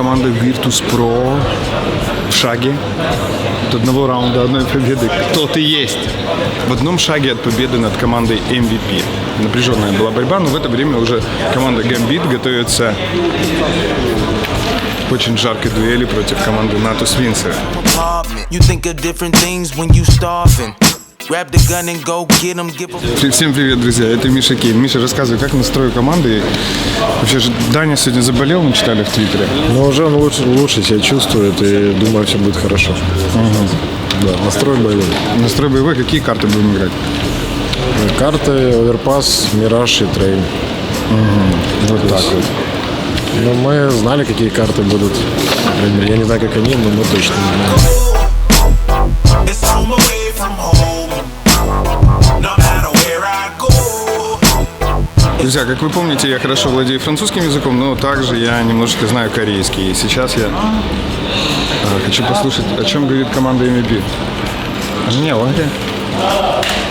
команда Virtus.pro в шаге от одного раунда, одной победы. Кто ты есть? В одном шаге от победы над командой MVP. Напряженная была борьба, но в это время уже команда Gambit готовится к очень жаркой дуэли против команды Natus Vincere. Всем привет, друзья, это Миша Кейн. Миша, рассказывай, как настрой команды. Вообще же Даня сегодня заболел, мы читали в Твиттере. Но уже он лучше себя чувствует и думаю, все будет хорошо. Да, настрой боевой. Настрой боевой, какие карты будем играть? Карты Оверпас, Мираж и Трейн. Вот так вот. Но мы знали, какие карты будут. Я не знаю, как они, но мы точно не знаем. Друзья, как вы помните, я хорошо владею французским языком, но также я немножечко знаю корейский. И сейчас я хочу послушать, о чем говорит команда MVP. Не, он где?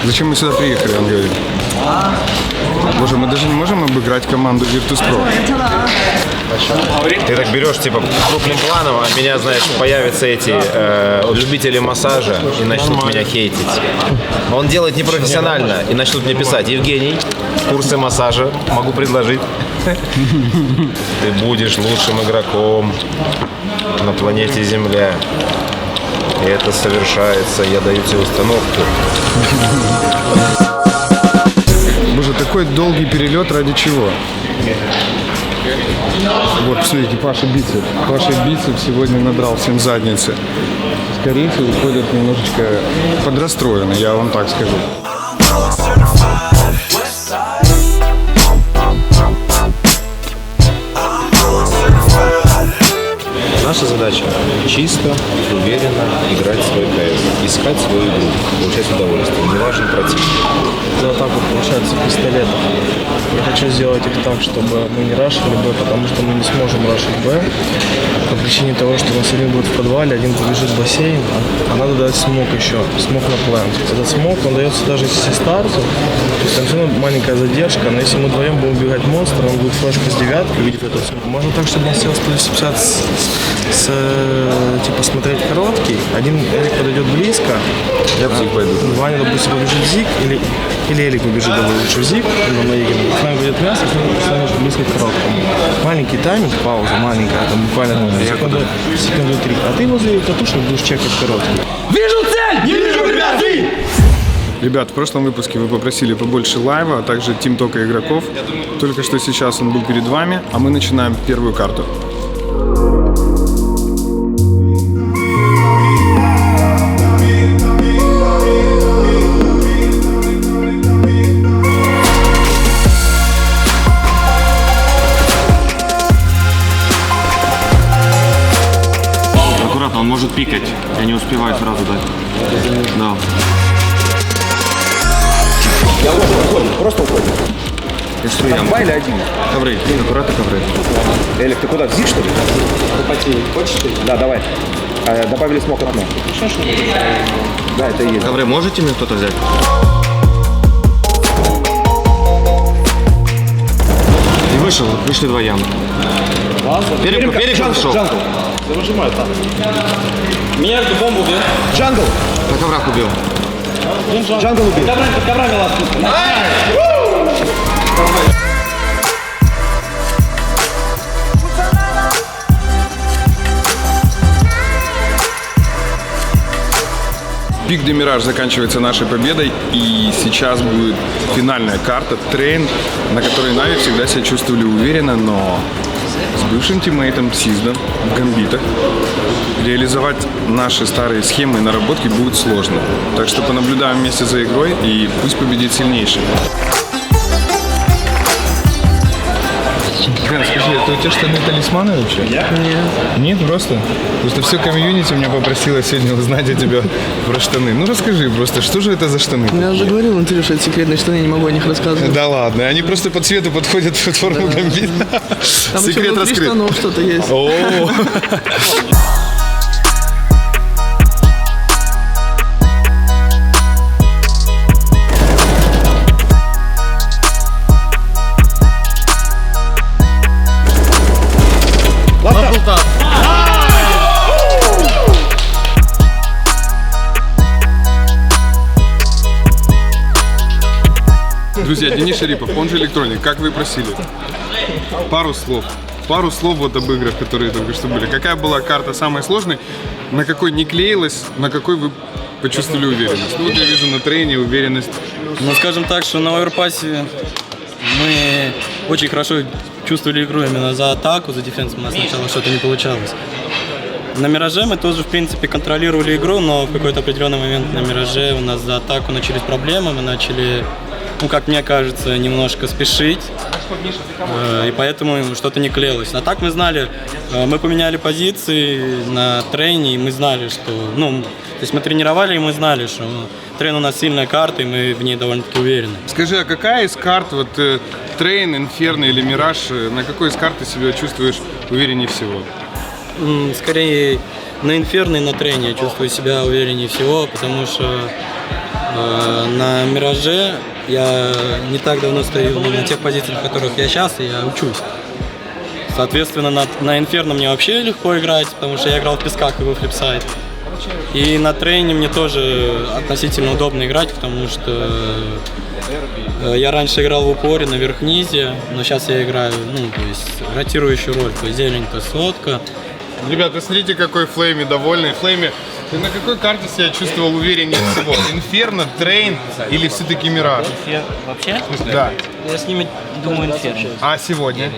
Зачем мы сюда приехали, он говорит. Боже, мы даже не можем обыграть команду Virtus.pro. Ты так берешь, типа, крупным планом, а меня, знаешь, появятся эти любители массажа и начнут меня хейтить. Он делает непрофессионально и начнут мне писать: Евгений, курсы массажа могу предложить. Ты будешь лучшим игроком на планете Земля. И это совершается, я даю тебе установку. Боже, такой долгий перелет ради чего? Вот, посмотрите, Паша Бицеп. Паша Бицеп сегодня надрал всем задницы. Корейцы уходят немножечко подрастроены, я вам так скажу. Наша задача чисто, уверенно играть свой КС, искать свою игру, получать удовольствие, не важен противник. За атаку получается пистолетов. Я хочу сделать их так, чтобы мы не рашили Б, потому что мы не сможем рашить Б. По причине того, что у нас один будет в подвале, один побежит в бассейн, а надо дать смог еще, смог на плент. Этот смог, он дается даже если старту, то есть там все равно маленькая задержка, но если мы вдвоем будем убегать монстр, он будет флешка с девяткой, видит этот смог. Можно так, чтобы он сел 150 типа смотреть короткий, один Элик подойдет близко, Я в зиг пойду. Ваня, допустим, побежит в зиг, или Элик побежит лучше в зиг, но наигранный. С нами будет мясо, с нами близко к короткому. Маленький тайминг, пауза маленькая, там буквально секунду 3. А ты возле катушек будешь чекать короткий. Вижу цель! Не вижу препятствий! Ребят, в прошлом выпуске вы попросили побольше лайва, а также тимтока игроков. Только что сейчас он был перед вами, а мы начинаем первую карту. Аккуратно, он может пикать. Я не успеваю сразу дать. Да. Я уходим, просто уходим. Два или один? Ковры, аккуратно ковры. Элик, ты куда, в зиг, что ли? Хочешь? Да, давай. Добавили смог окно. Да, это и есть. Ковры можете мне кто-то взять? И вышел, вышли вдвоем. Перек шел. Джангл. Выжимаю там. Меня эту бомбу убил. Джангл. На коврах убил. Джангл убил. Под коврами ласту. Пик де Мираж заканчивается нашей победой, и сейчас будет финальная карта Трейн, на которой Нави всегда себя чувствовали уверенно, но с бывшим тиммейтом Сизда в Гамбитах реализовать наши старые схемы и наработки будет сложно. Так что понаблюдаем вместе за игрой, и пусть победит сильнейший. Ген, скажи, это у тебя штаны-талисманы вообще? Нет. Нет, просто? Просто все комьюнити меня попросило сегодня узнать о тебе про штаны. Ну расскажи просто, что же это за штаны? Я уже говорил, Интервью, что это секретные штаны, я не могу о них рассказывать. Да ладно, они просто по цвету подходят под форму Гамбита. Там еще внутри штанов что-то есть. О. Друзья, Денис Шарипов, он же Электроник, как вы и просили. Пару слов вот об играх, которые только что были. Какая была карта самая сложная, на какой не клеилась, на какой вы почувствовали уверенность? Ну, вот я вижу на трейне уверенность. Ну, скажем так, что на оверпассе мы очень хорошо чувствовали игру именно за атаку, за дефенс у нас сначала что-то не получалось. На Мираже мы тоже, в принципе, контролировали игру, но в какой-то определенный момент на Мираже у нас за атаку начались проблемы, мы начали, ну, как мне кажется, немножко спешить, и поэтому что-то не клеилось. А так мы знали, мы поменяли позиции на трейне, и мы знали, что, ну, то есть мы тренировали, и мы знали, что трейн у нас сильная карта, и мы в ней довольно-таки уверены. Скажи, а какая из карт, вот трейн, инферно или мираж, на какой из карт ты себя чувствуешь увереннее всего? Скорее на инферно и на трейне я чувствую себя увереннее всего, потому что на Мираже я не так давно стою на тех позициях, в которых я сейчас, и я учусь. Соответственно, на инферно мне вообще легко играть, потому что я играл в песках и во флипсайд. И на трейне мне тоже относительно удобно играть, потому что я раньше играл в упоре на верх-низе, но сейчас я играю, ну, то есть ротирующую роль, то зелень, то сотка. Ребята, смотрите, какой Флейми довольный. Флейми, ты на какой карте себя чувствовал увереннее всего? Инферно, трейн или все-таки мираж? Вообще? Да. Я с ними думаю инферно. А сегодня?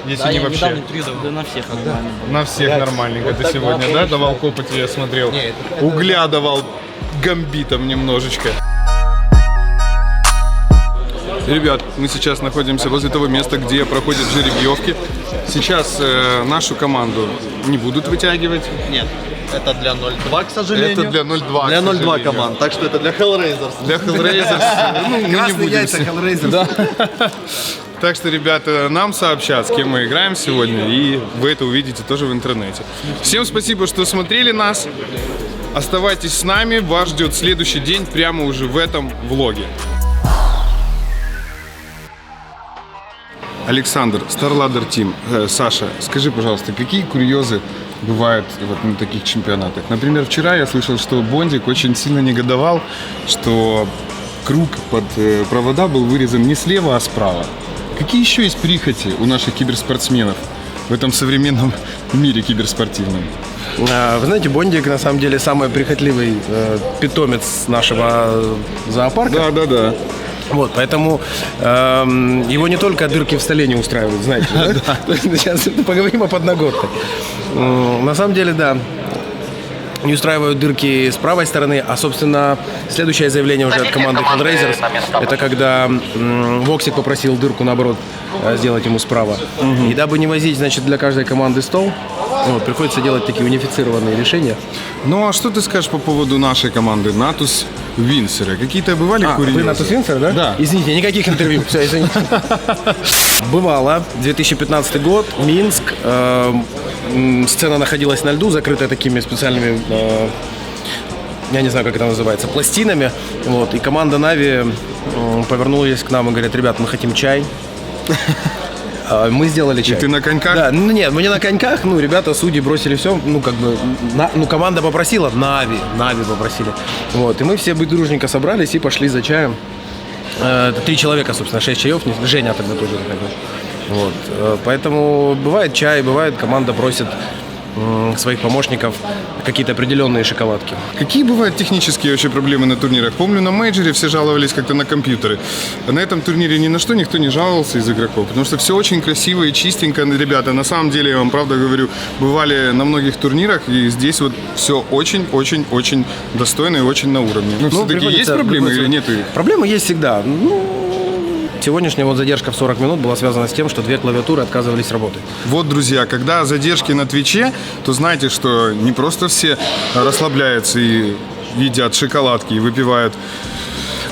Если не вообще? Да на всех нормально. На всех нормальненько. Ты сегодня, да, давал копоти, я смотрел? Угля давал гамбитом немножечко. Ребят, мы сейчас находимся возле того места, где проходят жеребьевки. Сейчас нашу команду не будут вытягивать. Нет, это для 0-2, к сожалению. Это для 0-2. Для 0-2 команд, так что это для Hellraisers. Для Hellraisers, ну, мы не будем. Яйца Hellraisers. Да. Так что, ребята, нам сообщат, с кем мы играем сегодня, и вы это увидите тоже в интернете. Всем спасибо, что смотрели нас. Оставайтесь с нами, вас ждет следующий день прямо уже в этом влоге. Александр, StarLadder Team. Саша, скажи, пожалуйста, какие курьезы бывают вот на таких чемпионатах? Например, вчера я слышал, что Бондик очень сильно негодовал, что круг под провода был вырезан не слева, а справа. Какие еще есть прихоти у наших киберспортсменов в этом современном мире киберспортивном? Вы знаете, Бондик на самом деле самый прихотливый питомец нашего зоопарка. Да. Вот, поэтому его не только дырки в столе не устраивают, знаете, да? Сейчас поговорим о подноготной. На самом деле, да, не устраивают дырки с правой стороны, а, собственно, следующее заявление уже от команды Hellraisers, это когда Воксик попросил дырку, наоборот, сделать ему справа. И дабы не возить, значит, для каждой команды стол, вот, приходится делать такие унифицированные решения. Ну, а что ты скажешь по поводу нашей команды Natus Винсера? Какие-то бывали курьезы? Вы Natus Винсер, да? Да. Извините, никаких интервью, все, извините. Бывало, 2015 год, Минск, сцена находилась на льду, закрытая такими специальными, я не знаю, как это называется, пластинами. Вот, и команда Нави повернулась к нам и говорит: ребят, мы хотим чай. Мы сделали чай. И ты на коньках? Да, ну нет, мы не на коньках, ну, ребята, судьи бросили все, ну, как бы, команда попросила, Нави попросили. Вот, и мы все дружненько собрались и пошли за чаем. 3 человека, собственно, 6 чаев, Женя тогда тоже заходил. Вот, поэтому бывает чай, бывает команда просит своих помощников какие-то определенные шоколадки. Какие бывают технические вообще проблемы на турнирах? Помню, на мейджоре все жаловались как-то на компьютеры. А на этом турнире ни на что никто не жаловался из игроков, потому что все очень красиво и чистенько. Ребята, на самом деле, я вам правда говорю, бывали на многих турнирах, и здесь вот все очень-очень-очень достойно и очень на уровне. Ну, все-таки есть проблемы или нет их? Проблемы есть всегда. Сегодняшняя вот задержка в 40 минут была связана с тем, что 2 клавиатуры отказывались работать. Вот, друзья, когда задержки на Твиче, то знаете, что не просто все расслабляются и едят шоколадки и выпивают.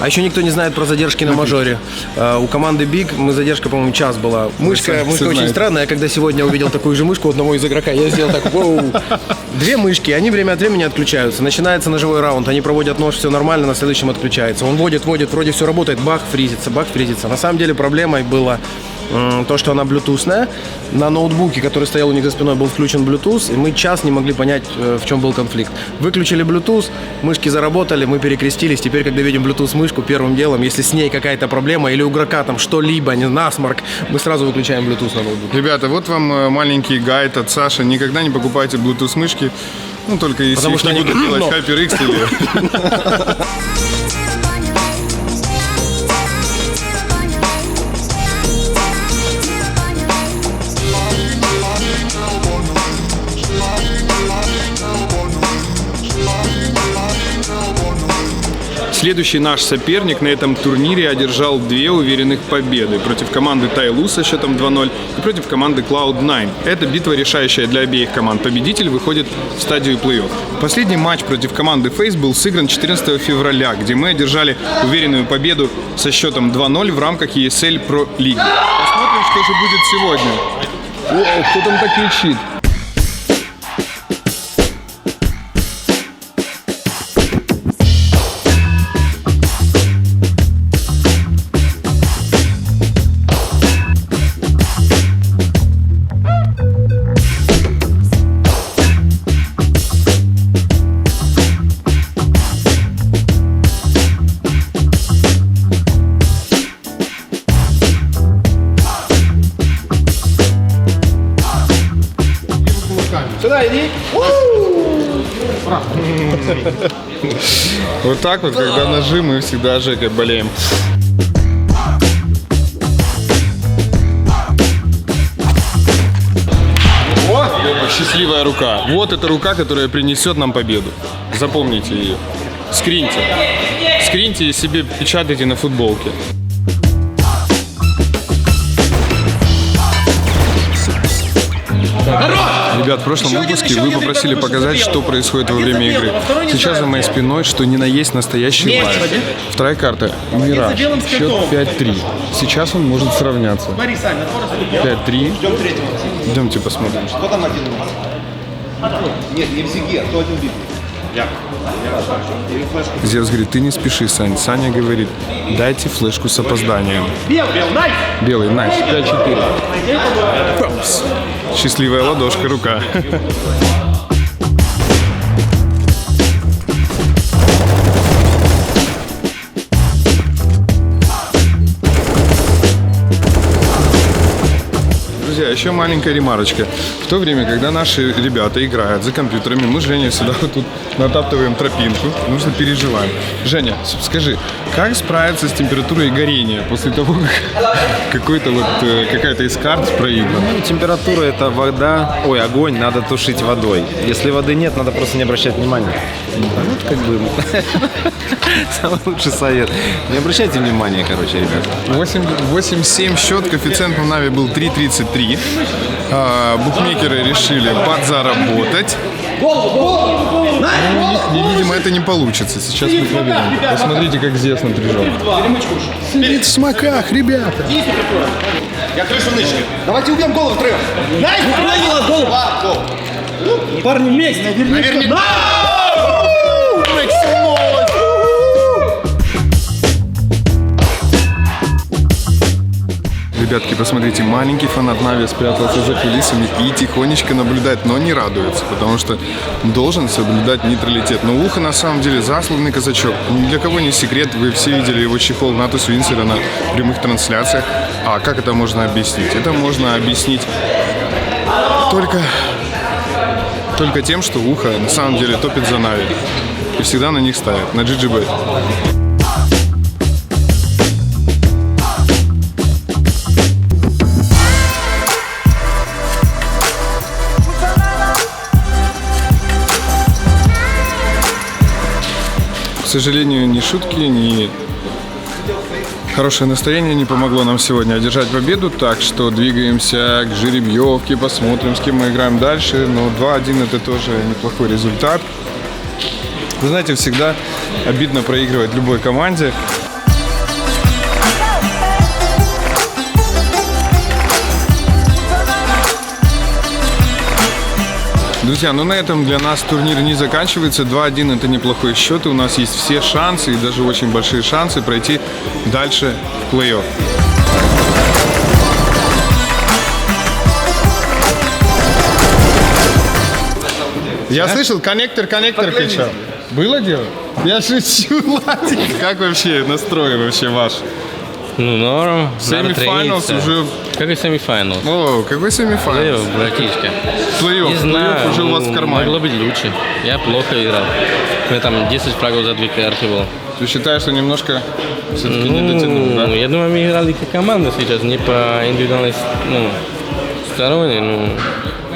А еще никто не знает про задержки на мажоре. У команды Big задержка, по-моему, час была. Мышка очень странная. Я когда сегодня увидел такую же мышку у одного из игрока, я сделал так: воу. 2 мышки, они время от времени отключаются. Начинается ножевой раунд, они проводят нож, все нормально, на следующем отключается. Он вводит, вроде все работает, бах, фризится. На самом деле проблемой было то, что она блютусная. На ноутбуке, который стоял у них за спиной, был включен Bluetooth, и мы час не могли понять, в чем был конфликт. Выключили Bluetooth, мышки заработали, мы перекрестились. Теперь, когда видим Bluetooth-мышку, первым делом, если с ней какая-то проблема или у игрока там что-либо, не насморк, мы сразу выключаем Bluetooth на ноутбуке. Ребята, вот вам маленький гайд от Саши. Никогда не покупайте Bluetooth-мышки, ну, только если Потому их что не они будут делать говно. HyperX или... Следующий наш соперник на этом турнире одержал 2 уверенных победы против команды Тайлу со счетом 2-0 и против команды Cloud9. Это битва решающая для обеих команд. Победитель выходит в стадию плей-офф. Последний матч против команды Face был сыгран 14 февраля, где мы одержали уверенную победу со счетом 2-0 в рамках ESL Pro League. Посмотрим, что же будет сегодня. О, кто там так кричит? Вот так вот, когда ножи, мы всегда Жекой болеем. О, счастливая рука. Вот эта рука, которая принесет нам победу. Запомните ее. Скриньте. Скриньте и себе печатайте на футболке. Ребят, в прошлом выпуске вы попросили показать, что происходит во время игры. Сейчас за моей спиной, что ни на есть настоящий лайв. Вторая карта. Мираж. Счет 5-3. Сейчас он может сравняться. 5-3. Идемте посмотрим. Кто там один у нас? Нет, не в Зиге, кто один бит? Я. Зевс говорит, ты не спеши, Сань. Саня говорит, дайте флешку с опозданием. Белый, найс. 5-4. Памс. Счастливая ладошка, рука. Друзья, еще маленькая ремарочка. В то время, когда наши ребята играют за компьютерами, мы с Женей всегда вот тут натаптываем тропинку, потому что переживаем. Женя, скажи, как справиться с температурой горения после того, как какая-то из карт проиграна? Ну, температура — это вода, огонь надо тушить водой. Если воды нет, надо просто не обращать внимания. Вот как бы самый лучший совет. Не обращайте внимания, короче, ребята. 8-7 счет, коэффициент на Нави был 3.33. Букмекеры решили подзаработать. Видимо, это не получится. Сейчас мы проверим. Посмотрите, как Зевс напряжен. Сидит в смоках, ребята. Я крышу нычки. Давайте убьем голову втроем. Парни вместе. Наверняка. Ребятки, посмотрите, маленький фанат Нави спрятался за кулисами и тихонечко наблюдает, но не радуется, потому что должен соблюдать нейтралитет. Но Уха на самом деле засланный казачок. Ни для кого не секрет, вы все видели его чехол Натус Винсера на прямых трансляциях. А как это можно объяснить? Это можно объяснить только тем, что Уха на самом деле топит за Нави. И всегда на них ставит, на GGB. К сожалению, ни шутки, ни хорошее настроение не помогло нам сегодня одержать победу, так что двигаемся к жеребьевке, посмотрим, с кем мы играем дальше. Но 2-1 это тоже неплохой результат. Вы знаете, всегда обидно проигрывать любой команде. Друзья, ну на этом для нас турнир не заканчивается. 2-1 это неплохой счет. И у нас есть все шансы, и даже очень большие шансы пройти дальше в плей-офф. Я слышал, коннектор кричал. Было дело? Я шучу, Владик. Как вообще настрой вообще ваш? Ну, норм. Semi-finals уже... Какой semi-finals? О, какой semi-finals? Плей-офф, братишка. Плей-офф. Не знаю, Плей-офф уже у вас в кармане. могло быть лучше. Я плохо играл. У меня там 10 фрагов за 2 карты было. Ты считаешь, что немножко все-таки не дотянул, да? Я думаю, мы играли как команда сейчас, не по индивидуальной стороне.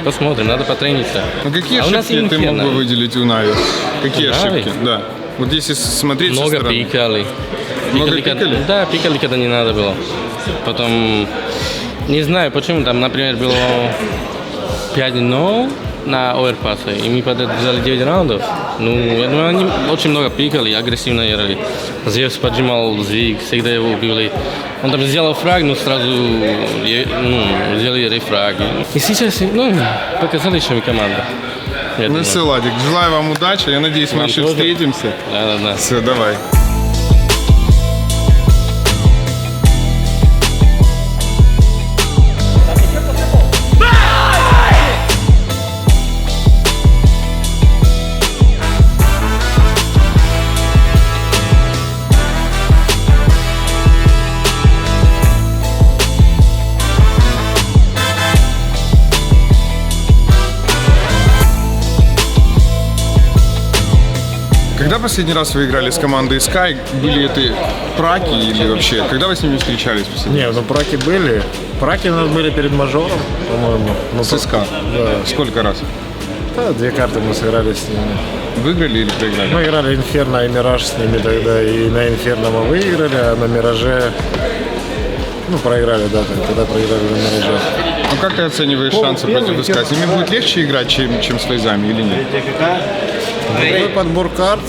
Посмотрим, надо потрениться. Ну какие у нас ошибки ты мог Инферно. бы выделить у Нави? Какие У Нави? ошибки? Да. Вот если смотреть со Много стороны. пикали. Много пикали? Да, пикали, когда не надо было. Потом, не знаю почему, там, например, было 5-0 на оверпасы, и мы поддержали 9 раундов. Ну, я думаю, они очень много пикали, агрессивно играли. Зевс поджимал Звик, всегда его убили. Он там сделал фраг, но сразу сделали рефраг. И сейчас, показали, что мы команда. Ну все, Ладик, желаю вам удачи. Я надеюсь, мы Вам еще тоже. встретимся. Да. Все, давай. Когда последний раз вы играли с командой Sky? Были это праки или вообще? Когда вы с ними встречались последний Не, раз? ну праки были. Праки у нас были перед мажором, по-моему. Ну, С СК? Да. Сколько раз? Да, 2 карты мы сыграли с ними. Выиграли или проиграли? Мы играли Инферно и Мираж с ними тогда. И на Инферно мы выиграли, а на Мираже... проиграли, да, тогда проиграли на Мираже. Ну как ты оцениваешь шансы против СК? С ними будет легче играть, чем с Фейзами или нет? Другой подбор карт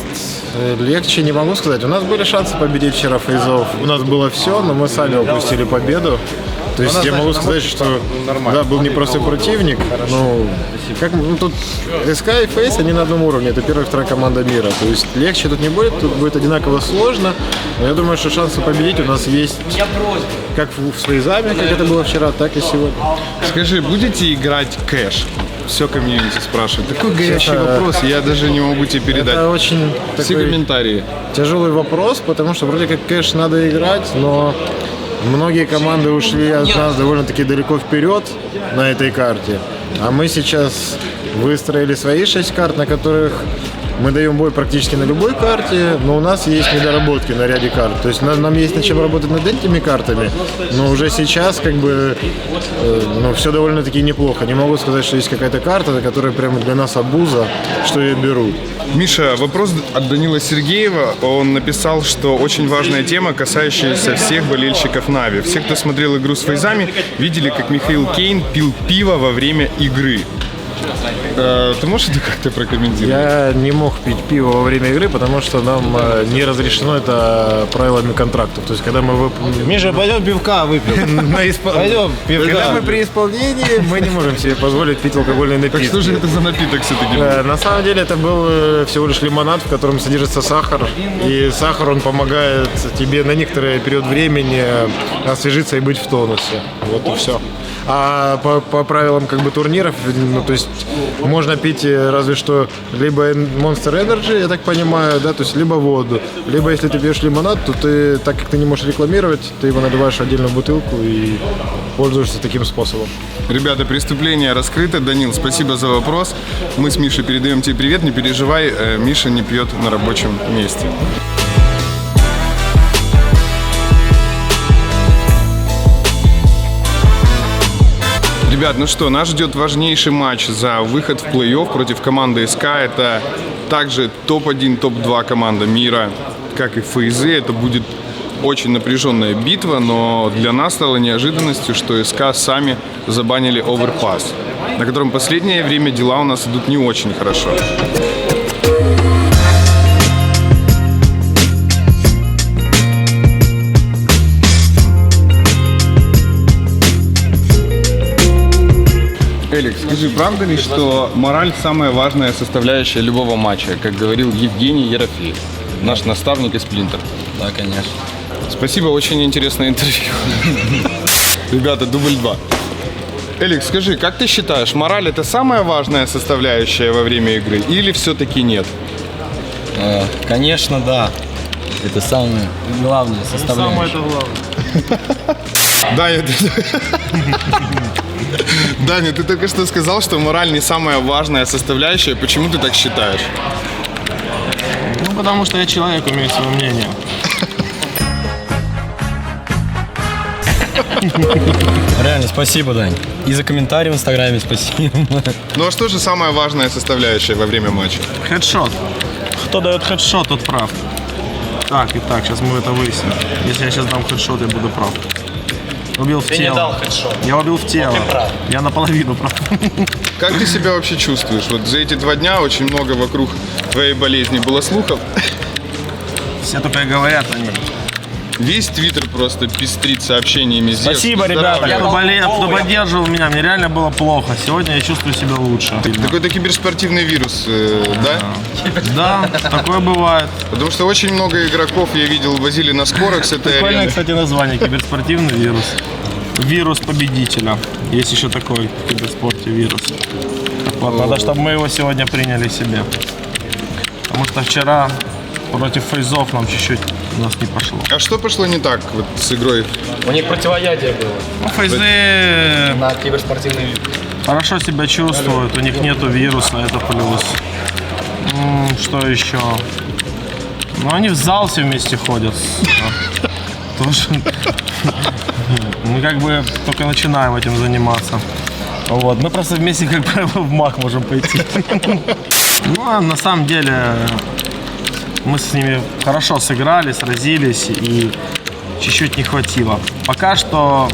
легче, не могу сказать. У нас были шансы победить вчера Фейзов. У нас было все, но мы сами упустили победу. То есть я могу сказать, что да, был непростой противник. Тут СК и Фейс, они на одном уровне. Это первая и вторая команда мира. То есть легче тут не будет, тут будет одинаково сложно. Но я думаю, что шансы победить у нас есть как с Фейзами, как это было вчера, так и сегодня. Скажи, будете играть кэш? Все комьюнити спрашивает. Такой горячий вопрос, я даже не могу тебе передать. Это очень все комментарии. Тяжелый вопрос, потому что вроде как кэш надо играть, но многие команды ушли от нас довольно-таки далеко вперед на этой карте. А мы сейчас выстроили свои 6 карт, на которых мы даем бой практически на любой карте, но у нас есть недоработки на ряде карт. То есть нам есть над чем работать над этими картами, но уже сейчас все довольно-таки неплохо. Не могу сказать, что есть какая-то карта, которая прямо для нас обуза, что ее берут. Миша, вопрос от Данила Сергеева. Он написал, что очень важная тема, касающаяся всех болельщиков Нави. Все, кто смотрел игру с Фейзами, видели, как Михаил Кейн пил пиво во время игры. Ты можешь это как-то прокомментировать? Я не мог пить пиво во время игры, потому что нам не разрешено это правилами контрактов. То есть, когда мы Миша, пойдем пивка выпьем. Пойдем пивка. Когда мы при исполнении, мы не можем себе позволить пить алкогольные напитки. Так что же это за напиток все-таки? На самом деле это был всего лишь лимонад, в котором содержится сахар. И сахар, он помогает тебе на некоторый период времени освежиться и быть в тонусе. Вот и все. А по правилам турниров, то есть можно пить разве что либо Monster Energy, я так понимаю, да, то есть либо воду, либо если ты пьешь лимонад, то ты, так как ты не можешь рекламировать, ты его наливаешь в отдельную бутылку и пользуешься таким способом. Ребята, преступление раскрыто. Данил, спасибо за вопрос. Мы с Мишей передаем тебе привет. Не переживай, Миша не пьет на рабочем месте. Ребят, ну что, нас ждет важнейший матч за выход в плей-офф против команды СК. Это также топ-1, топ-2 команда мира, как и Фейзы. Это будет очень напряженная битва, но для нас стало неожиданностью, что СК сами забанили оверпас, на котором последнее время дела у нас идут не очень хорошо. Элик, скажи, правда ли, что мораль самая важная составляющая любого матча, как говорил Евгений Ерофеев, наш наставник и сплинтер? Да, конечно. Спасибо, очень интересное интервью. Ребята, дубль 2. Элик, скажи, как ты считаешь, мораль это самая важная составляющая во время игры или все-таки нет? Конечно, да. Это самое главное составляющее. Самое главное. Даня, ты только что сказал, что мораль не самая важная составляющая. Почему ты так считаешь? Ну, потому что я человек, имею свое мнение. Реально, спасибо, Дань. И за комментарий в Инстаграме спасибо. Ну а что же самая важная составляющая во время матча? Хедшот. Кто дает хедшот, тот прав. Так, и так, сейчас мы это выясним. Если я сейчас дам хедшот, я буду прав. Убил в тело. не дал хедшот. Я убил в тело. Я наполовину прав. Как ты себя вообще чувствуешь? Вот за эти 2 дня очень много вокруг твоей болезни было слухов. Все только и говорят о ней. Весь твиттер просто пестрит сообщениями. Зевс, Спасибо, ребята, поздравляю. кто поддерживал меня. Мне реально было плохо. Сегодня я чувствую себя лучше. Какой-то киберспортивный вирус, да? Да, такое бывает. Потому что очень много игроков, я видел, возили на скорах с этой Прикольное, арены. кстати, название. Киберспортивный вирус. Вирус победителя. Есть еще такой в киберспорте вирус. Так вот, надо, чтобы мы его сегодня приняли себе. Потому что вчера против фейзов нам чуть-чуть у нас не пошло. А что пошло не так вот с игрой? У них противоядие было. Ну, фейзы На киберспортивный вид. хорошо себя чувствуют, у них нету вируса, это плюс. Что еще? Ну, они в зал все вместе ходят. Тоже. Мы как бы только начинаем этим заниматься. Вот. Мы просто вместе как бы в МАК можем пойти. Ну, а на самом деле мы с ними хорошо сыграли, сразились и чуть-чуть не хватило. Пока что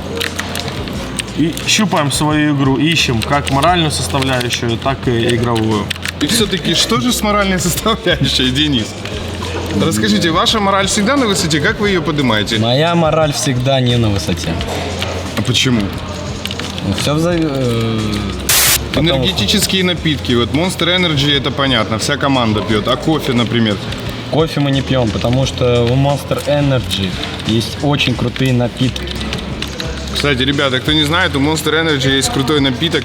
и щупаем свою игру, ищем как моральную составляющую, так и игровую. И все-таки, что же с моральной составляющей, Денис? Расскажите, ваша мораль всегда на высоте? Как вы ее поднимаете? Моя мораль всегда не на высоте. А почему? Все Энергетические напитки. Вот Monster Energy, это понятно, вся команда пьет. А кофе, например? Кофе мы не пьем, потому что в Monster Energy есть очень крутые напитки. Кстати, ребята, кто не знает, у Monster Energy есть крутой напиток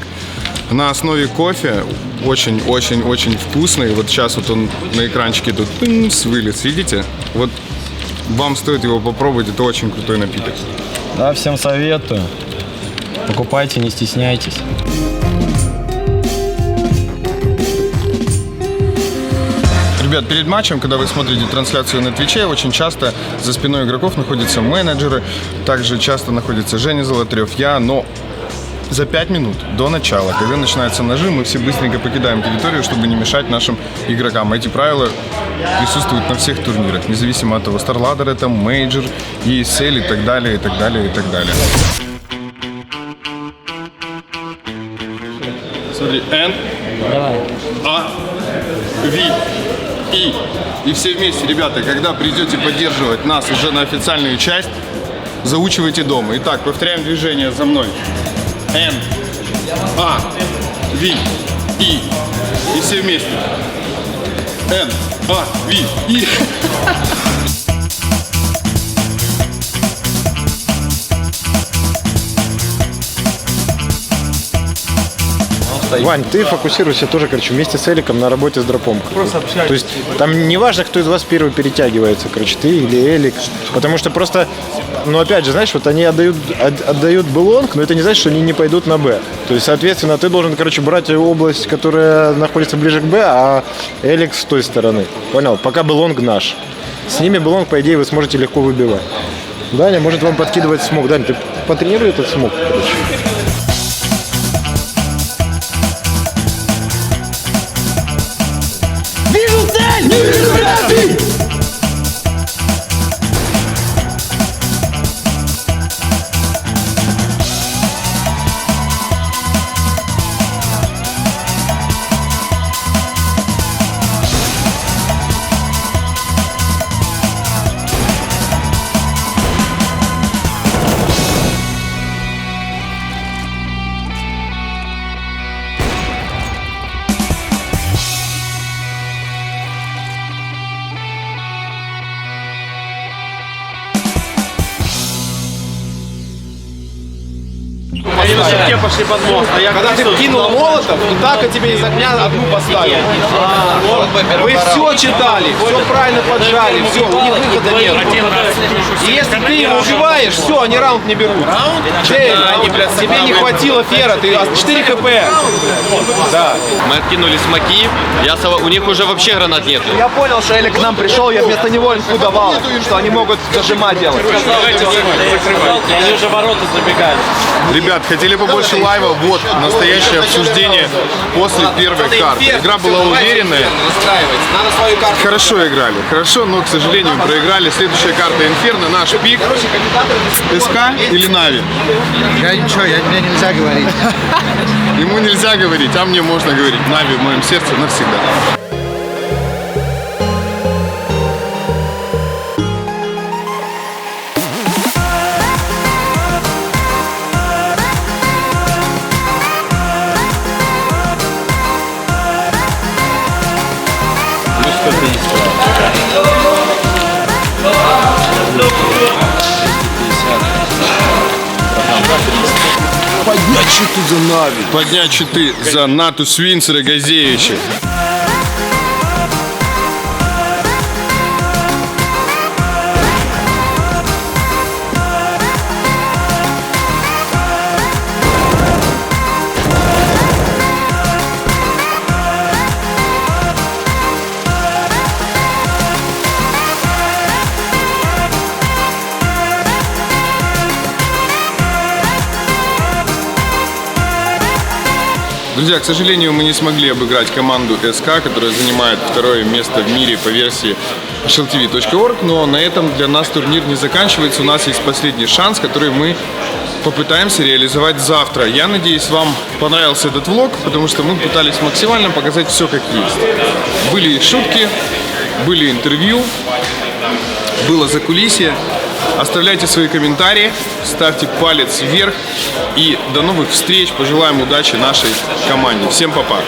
на основе кофе. Очень-очень-очень вкусный. Вот сейчас вот он на экранчике тут вылез, видите? Вот вам стоит его попробовать, это очень крутой напиток. Да, всем советую. Покупайте, не стесняйтесь. Ребят, перед матчем, когда вы смотрите трансляцию на Твиче, очень часто за спиной игроков находятся менеджеры, также часто находится Женя Золотарев, я, но за 5 минут до начала, когда начинается нажим, мы все быстренько покидаем территорию, чтобы не мешать нашим игрокам. Эти правила присутствуют на всех турнирах, независимо от того, StarLadder это, Major, ESL и так далее, и так далее, и так далее. Смотри, N, A, V, I. И все вместе, ребята, когда придете поддерживать нас уже на официальную часть, заучивайте дома. Итак, повторяем движение за мной. N, A, V, I. И все вместе. N, A, V, I. Вань, ты фокусируйся тоже, короче, вместе с Эликом на работе с дропом. Просто общайтесь. То есть там не важно, кто из вас первый перетягивается, короче, ты или Элик. Потому что просто, ну опять же, знаешь, вот они отдают Б-лонг, но это не значит, что они не пойдут на Б. То есть, соответственно, ты должен, короче, брать область, которая находится ближе к Б, а Элик с той стороны. Понял? Пока Б-лонг наш. С ними Б-лонг, по идее, вы сможете легко выбивать. Даня может вам подкидывать смог. Даня, ты потренируй этот смог, короче. те пошли под мост. Когда ты кинул молотов, и так тебе из огня одну поставил. Вы все читали, все правильно поджали, все, у них выхода нет. И если ты его убиваешь, все, они раунд не берут. Тебе не хватило фера, ты 4 хп. Да. Мы откинули смоки, у них уже вообще гранат нету. Я понял, что Элик к нам пришел, я вместо него инфу давал, что они могут зажимать делать. Они уже ворота забегают. Ребят, хотели побольше лайва? Вот, настоящее обсуждение после первой карты. Игра была уверенная. Надо свою карту. Хорошо играли, хорошо, но, к сожалению, проиграли. Следующая карта Инферно, наш пик. СК или Нави? Я ничего, мне нельзя говорить. Ему нельзя говорить, а мне можно говорить. Нави в моем сердце навсегда. Поднять щиты за Нави. Поднять щиты за Нату Свинцера Газеевича. Друзья, к сожалению, мы не смогли обыграть команду СК, которая занимает второе место в мире по версии shltv.org, но на этом для нас турнир не заканчивается. У нас есть последний шанс, который мы попытаемся реализовать завтра. Я надеюсь, вам понравился этот влог, потому что мы пытались максимально показать все как есть. Были шутки, были интервью, было закулисье. Оставляйте свои комментарии, ставьте палец вверх и до новых встреч. Пожелаем удачи нашей команде. Всем па-па!